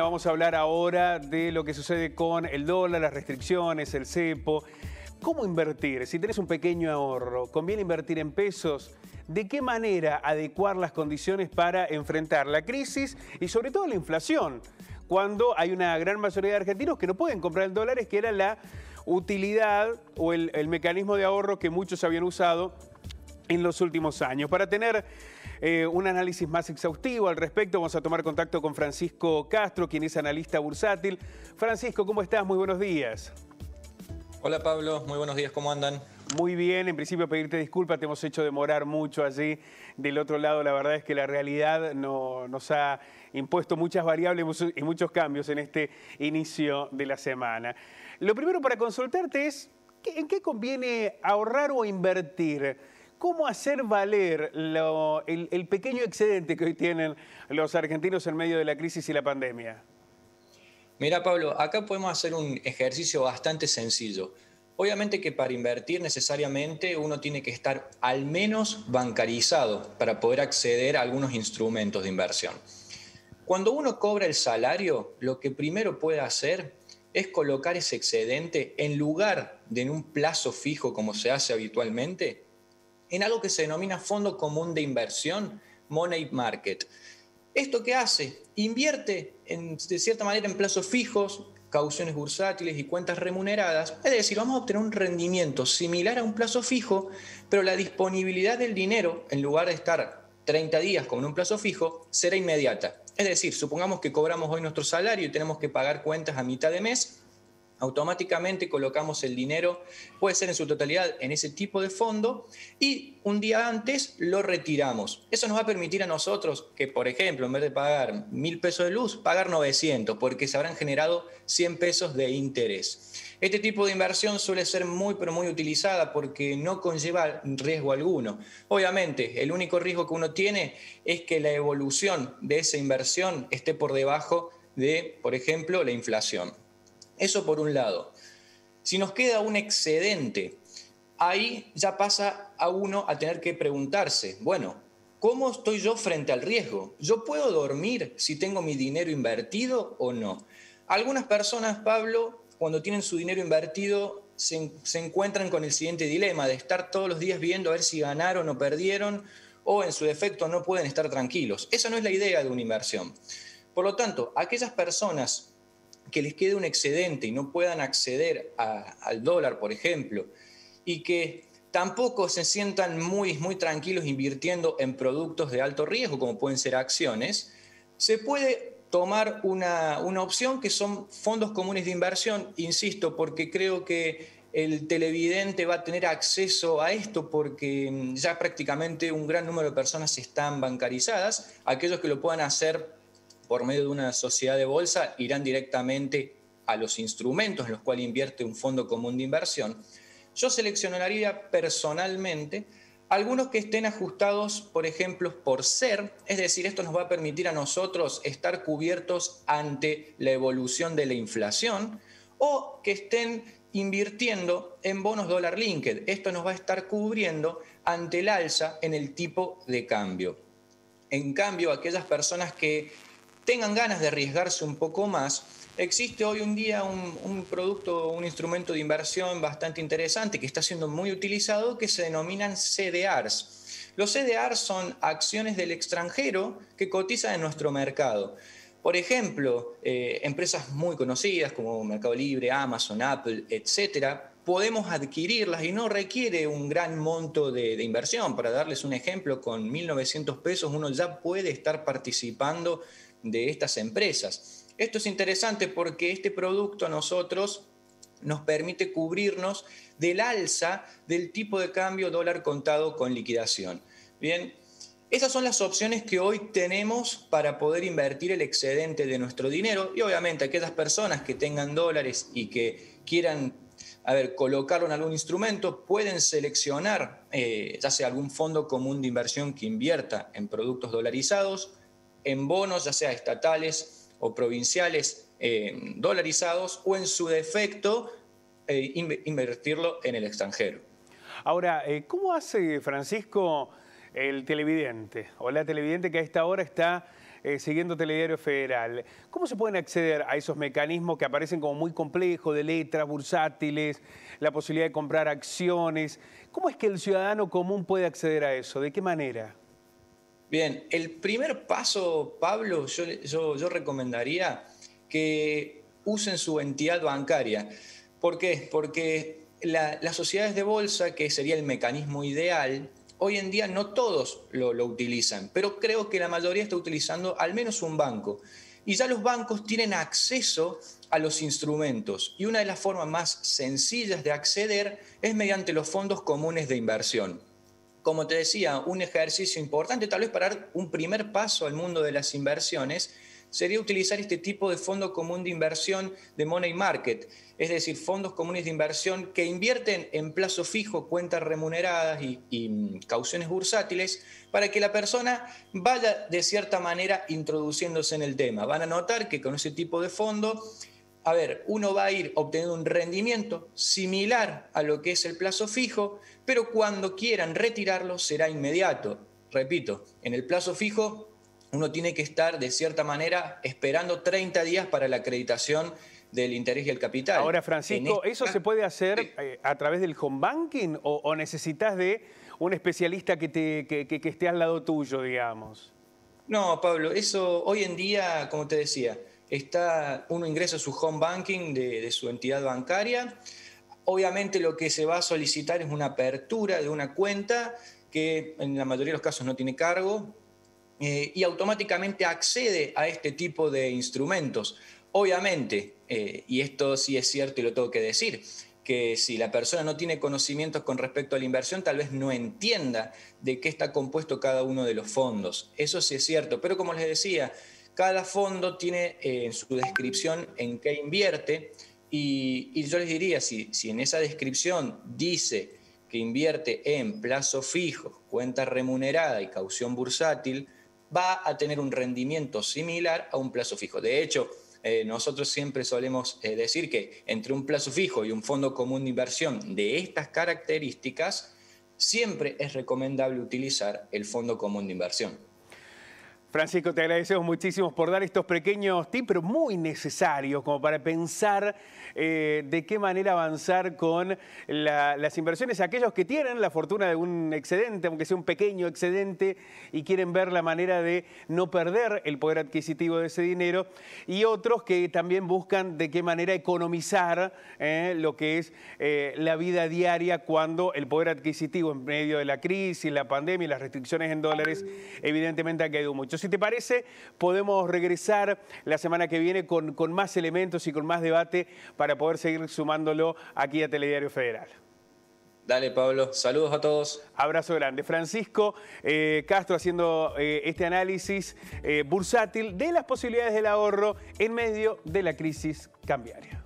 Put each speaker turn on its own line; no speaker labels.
Vamos a hablar ahora de lo que sucede con el dólar, las restricciones, el cepo. ¿Cómo invertir? Si tenés un pequeño ahorro, ¿conviene invertir en pesos? ¿De qué manera adecuar las condiciones para enfrentar la crisis y sobre todo la inflación? Cuando hay una gran mayoría de argentinos que no pueden comprar en dólares, que era la utilidad o el mecanismo de ahorro que muchos habían usado en los últimos años. Para tener un análisis más exhaustivo al respecto, vamos a tomar contacto con Francisco Castro, quien es analista bursátil. Francisco, ¿cómo estás? Muy buenos días.
Hola Pablo, muy buenos días, ¿cómo andan?
Muy bien, en principio pedirte disculpas, te hemos hecho demorar mucho allí del otro lado. La verdad es que la realidad nos ha impuesto muchas variables y muchos cambios en este inicio de la semana. Lo primero para consultarte es, ¿en qué conviene ahorrar o invertir? ¿Cómo hacer valer el pequeño excedente que hoy tienen los argentinos en medio de la crisis y la pandemia?
Mira Pablo, acá podemos hacer un ejercicio bastante sencillo. Obviamente que para invertir necesariamente uno tiene que estar al menos bancarizado para poder acceder a algunos instrumentos de inversión. Cuando uno cobra el salario, lo que primero puede hacer es colocar ese excedente en lugar de en un plazo fijo como se hace habitualmente, en algo que se denomina Fondo Común de Inversión, Money Market. ¿Esto qué hace? Invierte de cierta manera en plazos fijos, cauciones bursátiles y cuentas remuneradas. Es decir, vamos a obtener un rendimiento similar a un plazo fijo, pero la disponibilidad del dinero, en lugar de estar 30 días como en un plazo fijo, será inmediata. Es decir, supongamos que cobramos hoy nuestro salario y tenemos que pagar cuentas a mitad de mes, automáticamente colocamos el dinero, puede ser en su totalidad, en ese tipo de fondo y un día antes lo retiramos. Eso nos va a permitir a nosotros que, por ejemplo, en vez de pagar 1.000 pesos de luz, pagar 900, porque se habrán generado 100 pesos de interés. Este tipo de inversión suele ser muy, pero muy utilizada porque no conlleva riesgo alguno. Obviamente, el único riesgo que uno tiene es que la evolución de esa inversión esté por debajo de, por ejemplo, la inflación. Eso por un lado. Si nos queda un excedente, ahí ya pasa a uno a tener que preguntarse, bueno, ¿cómo estoy yo frente al riesgo? ¿Yo puedo dormir si tengo mi dinero invertido o no? Algunas personas, Pablo, cuando tienen su dinero invertido, se encuentran con el siguiente dilema de estar todos los días viendo a ver si ganaron o perdieron, o en su defecto no pueden estar tranquilos. Esa no es la idea de una inversión. Por lo tanto, aquellas personas que les quede un excedente y no puedan acceder al dólar, por ejemplo, y que tampoco se sientan muy tranquilos invirtiendo en productos de alto riesgo, como pueden ser acciones, se puede tomar una opción que son fondos comunes de inversión, insisto, porque creo que el televidente va a tener acceso a esto porque ya prácticamente un gran número de personas están bancarizadas. Aquellos que lo puedan hacer por medio de una sociedad de bolsa irán directamente a los instrumentos en los cuales invierte un fondo común de inversión. Yo seleccionaría personalmente algunos que estén ajustados, por ejemplo, por SER, es decir, esto nos va a permitir a nosotros estar cubiertos ante la evolución de la inflación, o que estén invirtiendo en bonos dólar linked. Esto nos va a estar cubriendo ante el alza en el tipo de cambio. En cambio, aquellas personas que tengan ganas de arriesgarse un poco más, existe hoy en día un producto, un instrumento de inversión bastante interesante que está siendo muy utilizado que se denominan CDRs. Los CDRs son acciones del extranjero que cotizan en nuestro mercado. Por ejemplo, empresas muy conocidas como Mercado Libre, Amazon, Apple, etcétera, podemos adquirirlas y no requiere un gran monto de inversión. Para darles un ejemplo, con 1.900 pesos uno ya puede estar participando de estas empresas. Esto es interesante porque este producto a nosotros nos permite cubrirnos del alza del tipo de cambio dólar contado con liquidación. Bien, esas son las opciones que hoy tenemos para poder invertir el excedente de nuestro dinero y obviamente aquellas personas que tengan dólares y que quieran colocarlo en algún instrumento, pueden seleccionar ya sea algún fondo común de inversión que invierta en productos dolarizados, en bonos, ya sea estatales o provinciales dolarizados, o en su defecto invertirlo en el extranjero.
Ahora, ¿cómo hace, Francisco, el televidente o la televidente que a esta hora está siguiendo Telediario Federal. ¿Cómo se pueden acceder a esos mecanismos que aparecen como muy complejos, de letras, bursátiles, la posibilidad de comprar acciones? ¿Cómo es que el ciudadano común puede acceder a eso? ¿De qué manera?
Bien, el primer paso, Pablo, yo recomendaría que usen su entidad bancaria. ¿Por qué? Porque las sociedades de bolsa, que sería el mecanismo ideal, hoy en día no todos lo utilizan, pero creo que la mayoría está utilizando al menos un banco. Y ya los bancos tienen acceso a los instrumentos. Y una de las formas más sencillas de acceder es mediante los fondos comunes de inversión. Como te decía, un ejercicio importante, tal vez para dar un primer paso al mundo de las inversiones, sería utilizar este tipo de fondo común de inversión de money market, es decir, fondos comunes de inversión que invierten en plazo fijo, cuentas remuneradas y cauciones bursátiles, para que la persona vaya de cierta manera introduciéndose en el tema. Van a notar que con ese tipo de fondo, uno va a ir obteniendo un rendimiento similar a lo que es el plazo fijo, pero cuando quieran retirarlo será inmediato. Repito, en el plazo fijo uno tiene que estar de cierta manera esperando 30 días para la acreditación del interés y el capital.
Ahora, Francisco, ¿eso se puede hacer a través del home banking o necesitas de un especialista que esté al lado tuyo, digamos?
No, Pablo, eso hoy en día, como te decía, uno ingresa a su home banking de su entidad bancaria. Obviamente lo que se va a solicitar es una apertura de una cuenta que en la mayoría de los casos no tiene cargo y automáticamente accede a este tipo de instrumentos. Obviamente, y esto sí es cierto y lo tengo que decir, que si la persona no tiene conocimientos con respecto a la inversión, tal vez no entienda de qué está compuesto cada uno de los fondos. Eso sí es cierto, pero como les decía, cada fondo tiene en su descripción en qué invierte y yo les diría, si en esa descripción dice que invierte en plazo fijo, cuenta remunerada y caución bursátil, va a tener un rendimiento similar a un plazo fijo. De hecho, nosotros siempre solemos decir que entre un plazo fijo y un fondo común de inversión de estas características, siempre es recomendable utilizar el fondo común de inversión.
Francisco, te agradecemos muchísimo por dar estos pequeños tips, pero muy necesarios, como para pensar de qué manera avanzar con las inversiones. Aquellos que tienen la fortuna de un excedente, aunque sea un pequeño excedente, y quieren ver la manera de no perder el poder adquisitivo de ese dinero, y otros que también buscan de qué manera economizar lo que es la vida diaria cuando el poder adquisitivo en medio de la crisis, la pandemia y las restricciones en dólares evidentemente ha caído mucho. Si te parece, podemos regresar la semana que viene con más elementos y con más debate para poder seguir sumándolo aquí a Telediario Federal.
Dale, Pablo. Saludos a todos.
Abrazo grande. Francisco Castro haciendo este análisis bursátil de las posibilidades del ahorro en medio de la crisis cambiaria.